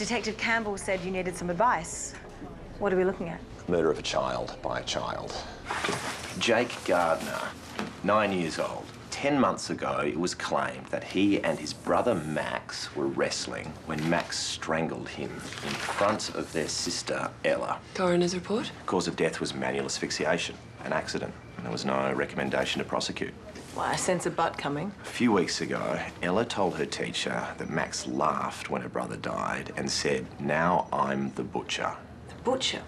Detective Campbell said you needed some advice. What are we looking at? Murder of a child by a child. Jake Gardner, 9 years old. 10 months ago, it was claimed that he and his brother Max were wrestling when Max strangled him in front of their sister, Ella. Coroner's report? Cause of death was manual asphyxiation, an accident, and there was no recommendation to prosecute. Well, I sense a butt coming. A few weeks ago, Ella told her teacher that Max laughed when her brother died and said, "Now I'm the butcher." The butcher?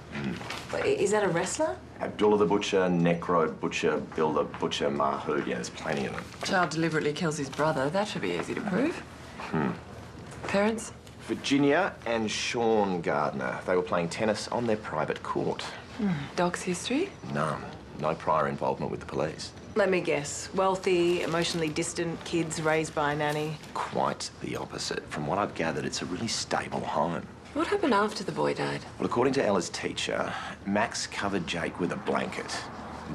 But is that a wrestler? Abdullah the Butcher, Necro Butcher, Bill the Butcher, Mahood, yeah, there's plenty of them. Child deliberately kills his brother. That should be easy to prove. Parents? Virginia and Sean Gardner. They were playing tennis on their private court. Dog's history? None. No prior involvement with the police. Let me guess. Wealthy, emotionally distant kids raised by a nanny. Quite the opposite. From what I've gathered, it's a really stable home. What happened after the boy died? Well, according to Ella's teacher, Max covered Jake with a blanket.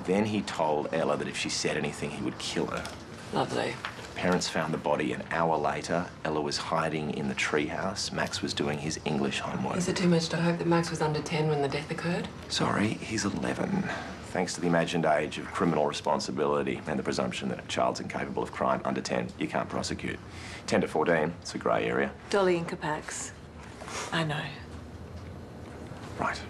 Then he told Ella that if she said anything, he would kill her. Lovely. Parents found the body an hour later. Ella was hiding in the treehouse. Max was doing his English homework. Is it too much to hope that Max was under 10 when the death occurred? Sorry, he's 11. Thanks to the imagined age of criminal responsibility and the presumption that a child's incapable of crime under 10, you can't prosecute. 10 to 14, it's a grey area. Dolly Incapax. I know. Right.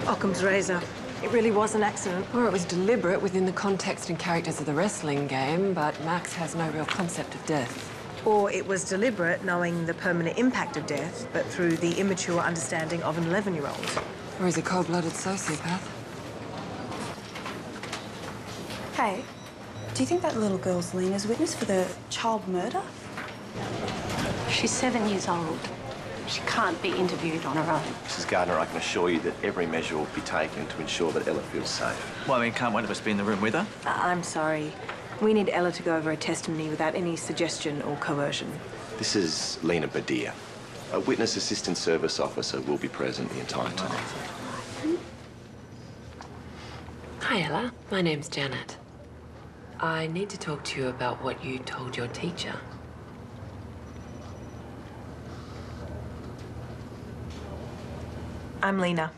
Occam's razor. It really was an accident. Or it was deliberate within the context and characters of the wrestling game, but Max has no real concept of death. Or it was deliberate, knowing the permanent impact of death, but through the immature understanding of an 11-year-old. Or he's a cold-blooded sociopath. Hey, do you think that little girl's Lena's witness for the child murder? She's 7 years old. She can't be interviewed on her own. Mrs. Gardner, I can assure you that every measure will be taken to ensure that Ella feels safe. Well, I mean, can't one of us be in the room with her? I'm sorry. We need Ella to go over her testimony without any suggestion or coercion. This is Lena Badia. A witness assistant service officer will be present the entire time. Hi, Ella. My name's Janet. I need to talk to you about what you told your teacher. I'm Lena.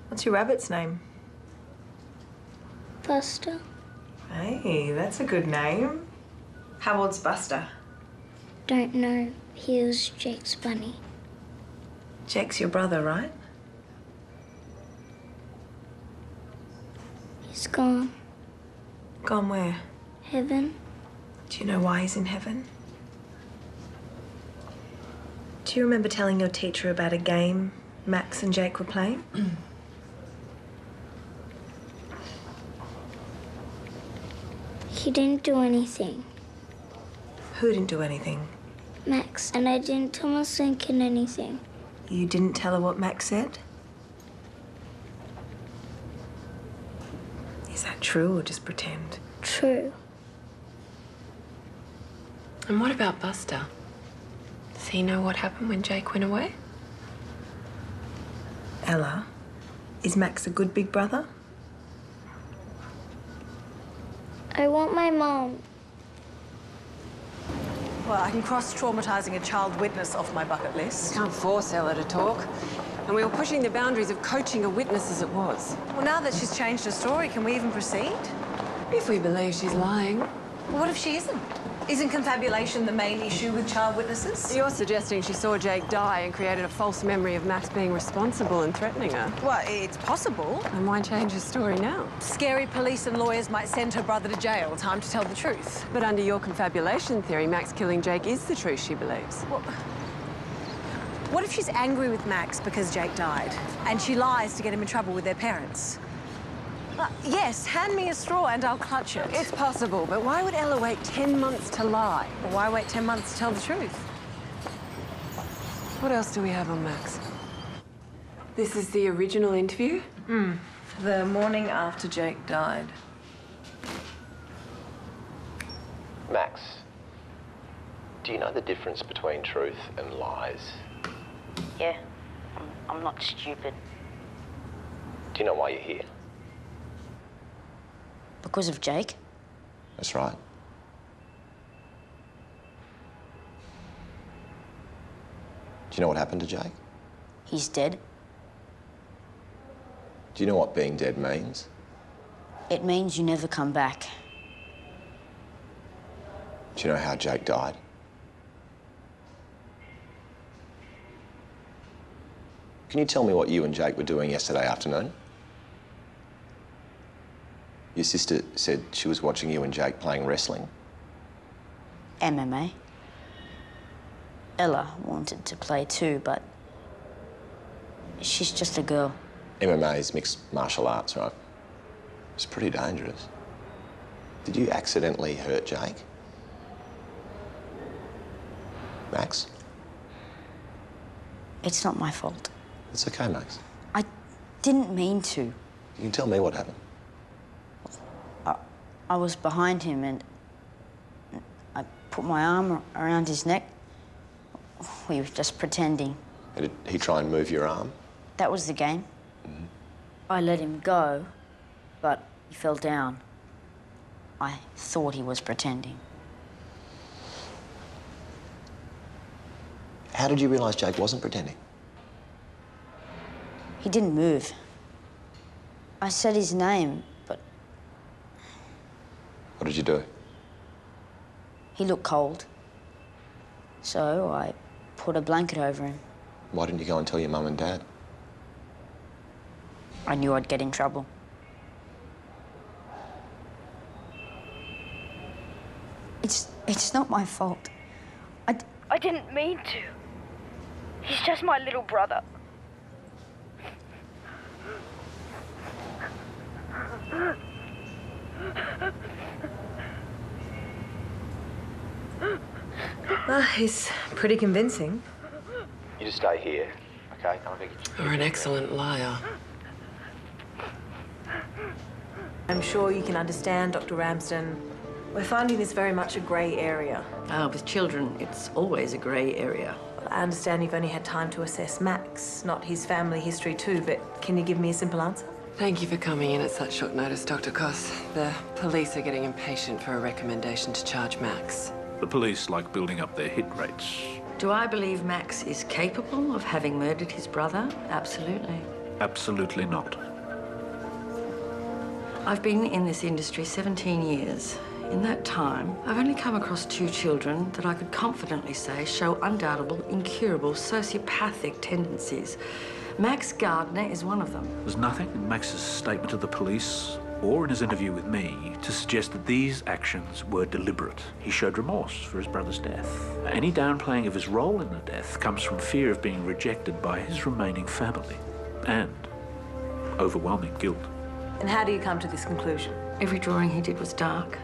What's your rabbit's name? Buster. Hey, that's a good name. How old's Buster? Don't know. He was Jake's bunny. Jake's your brother, right? He's gone. Gone where? Heaven. Do you know why he's in heaven? Do you remember telling your teacher about a game Max and Jake were playing? He didn't do anything. Who didn't do anything? Max. And I didn't tell Miss Lincoln anything. You didn't tell her what Max said? Is that true or just pretend? True. And what about Buster? Does he know what happened when Jake went away? Ella, is Max a good big brother? I want my mom. Well, I can cross traumatizing a child witness off my bucket list. Can't force Ella to talk. And we were pushing the boundaries of coaching a witness as it was. Well, now that she's changed her story, can we even proceed? If we believe she's lying. Well, what if she isn't? Isn't confabulation the main issue with child witnesses? You're suggesting she saw Jake die and created a false memory of Max being responsible and threatening her. Well, it's possible. And why change her story now? Scary police and lawyers might send her brother to jail. Time to tell the truth. But under your confabulation theory, Max killing Jake is the truth she believes. Well, what if she's angry with Max because Jake died and she lies to get him in trouble with their parents? Yes, hand me a straw and I'll clutch it. It's possible, but why would Ella wait 10 months to lie? Well, why wait 10 months to tell the truth? What else do we have on Max? This is the original interview? The morning after Jake died. Max, do you know the difference between truth and lies? Yeah, I'm not stupid. Do you know why you're here? Because of Jake? That's right. Do you know what happened to Jake? He's dead. Do you know what being dead means? It means you never come back. Do you know how Jake died? Can you tell me what you and Jake were doing yesterday afternoon? Your sister said she was watching you and Jake playing wrestling. MMA. Ella wanted to play too, but she's just a girl. MMA is mixed martial arts, right? It's pretty dangerous. Did you accidentally hurt Jake? Max? It's not my fault. It's okay, Max. I didn't mean to. You can tell me what happened. I was behind him and I put my arm around his neck. We were just pretending. Did he try and move your arm? That was the game. Mm-hmm. I let him go, but he fell down. I thought he was pretending. How did you realise Jake wasn't pretending? He didn't move. I said his name, but What did you do? he looked cold. So I put a blanket over him. Why didn't you go and tell your mum and dad? I knew I'd get in trouble. It's not my fault. I didn't mean to. He's just my little brother. Well, he's pretty convincing. You just stay here, okay? You're an excellent liar. I'm sure you can understand, Dr. Ramsden. We're finding this very much a grey area. With children, it's always a grey area. Well, I understand you've only had time to assess Max, not his family history too, but can you give me a simple answer? Thank you for coming in at such short notice, Dr. Koss. The police are getting impatient for a recommendation to charge Max. The police like building up their hit rates. Do I believe Max is capable of having murdered his brother? Absolutely. Absolutely not. I've been in this industry 17 years. In that time, I've only come across 2 children that I could confidently say show undoubtable, incurable, sociopathic tendencies. Max Gardner is one of them. There's nothing in Max's statement to the police or in his interview with me to suggest that these actions were deliberate. He showed remorse for his brother's death. Any downplaying of his role in the death comes from fear of being rejected by his remaining family and overwhelming guilt. And how do you come to this conclusion? Every drawing he did was dark.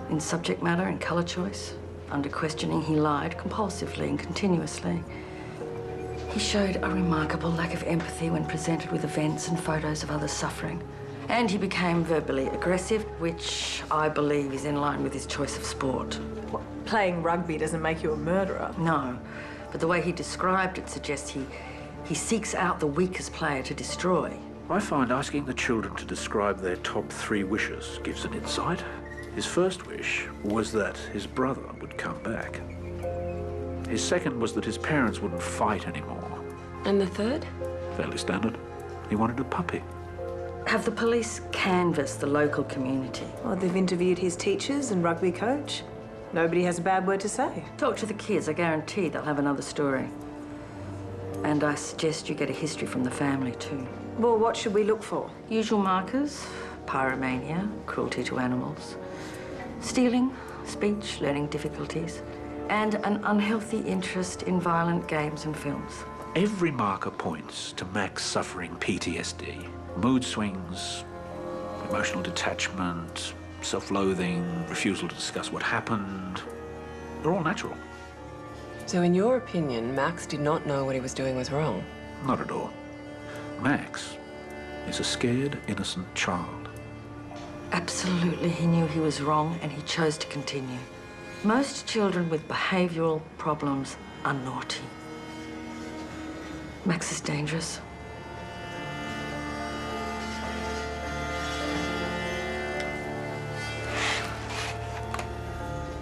In subject matter and colour choice. Under questioning, he lied compulsively and continuously. He showed a remarkable lack of empathy when presented with events and photos of others suffering. And he became verbally aggressive, which I believe is in line with his choice of sport. What, playing rugby doesn't make you a murderer? No, but the way he described it suggests he seeks out the weakest player to destroy. I find asking the children to describe their top 3 wishes gives an insight. His first wish was that his brother would come back. His second was that his parents wouldn't fight anymore. And the third? Fairly standard. He wanted a puppy. Have the police canvassed the local community? Well, they've interviewed his teachers and rugby coach. Nobody has a bad word to say. Talk to the kids. I guarantee they'll have another story. And I suggest you get a history from the family, too. Well, what should we look for? Usual markers: pyromania, cruelty to animals, stealing, speech, learning difficulties, and an unhealthy interest in violent games and films. Every marker points to Max suffering PTSD. Mood swings, emotional detachment, self-loathing, refusal to discuss what happened. They're all natural. So in your opinion, Max did not know what he was doing was wrong? Not at all. Max is a scared, innocent child. Absolutely, he knew he was wrong and he chose to continue. Most children with behavioural problems are naughty. Max is dangerous.